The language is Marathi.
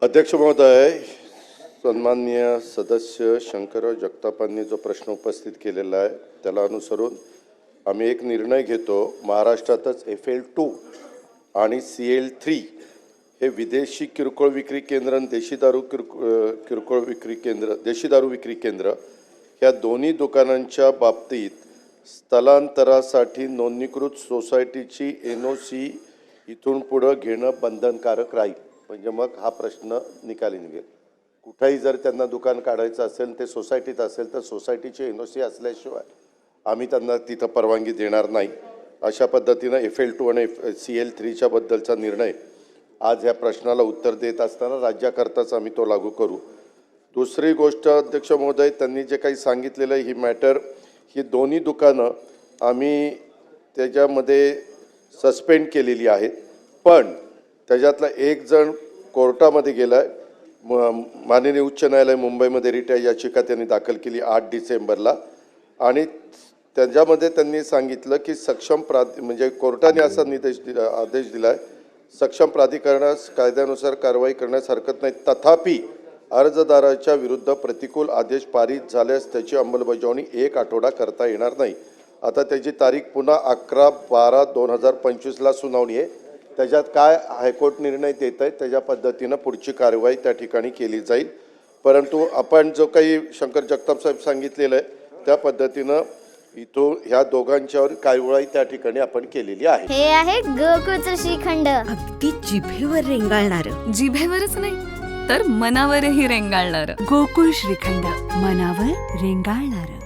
अध्यक्ष महोदय, सन्माननीय सदस्य शंकरराव जगतापांनी जो प्रश्न उपस्थित केलेला आहे त्याला अनुसरून आम्ही एक निर्णय घेतो. महाराष्ट्रातच FL2 आणि CL3 हे विदेशी किरकोळ विक्री केंद्र आणि देशी दारू विक्री केंद्र या दोन्ही दुकानांच्या बाबतीत स्थलांतरासाठी नोंदणीकृत सोसायटीची NOC इथून पुढे घेणं बंधनकारक राहील. म्हणजे मग हा प्रश्न निकाली निघेल. कुठेही जर त्यांना दुकान काढायचं असेल ते सोसायटीत असेल तर सोसायटीची NOC असल्याशिवाय आम्ही त्यांना तिथं परवानगी देणार नाही. अशा पद्धतीनं FL2 आणि CL3च्या बद्दलचा निर्णय आज ह्या प्रश्नाला उत्तर देत असताना राज्याकरताच आम्ही तो लागू करू. दुसरी गोष्ट अध्यक्ष महोदय, त्यांनी जे काही सांगितलेलं ही मॅटर, ही दोन्ही दुकानं आम्ही त्याच्यामध्ये सस्पेंड केलेली आहेत. पण त्याच्यातला एक जण कोर्टामध्ये गेला आहे. माननीय उच्च न्यायालय मुंबईमध्ये रिट याचिका त्यांनी दाखल केली 8 डिसेंबरला आणि त्याच्यामध्ये त्यांनी सांगितलं की म्हणजे कोर्टाने असा आदेश दिला आहे, सक्षम प्राधिकरणास कायद्यानुसार कारवाई करण्यास हरकत नाही. तथापि अर्जदाराच्या विरुद्ध प्रतिकूल आदेश पारित झाल्यास त्याची अंमलबजावणी 1 आठवडा करता येणार नाही. आता त्याची तारीख पुन्हा 11/12/2025ला सुनावणी आहे. त्याच्यात काय हायकोर्ट निर्णय देत आहे त्याच्या पद्धतीनं पुढची कारवाई त्या ठिकाणी केली जाईल. परंतु आपण जो काही शंकर जगताप साहेब सांगितलेलं आहे त्या पद्धतीनं इथून ह्या दोघांच्यावर कारवाई त्या ठिकाणी आपण केलेली आहे. हे आहे गोकुळचं श्रीखंड, अगदी जिभेवर रेंगाळणार. जिभेवरच नाही तर मनावरही रेंगाळणार. गोकुळ श्रीखंड, मनावर रेंगाळणार.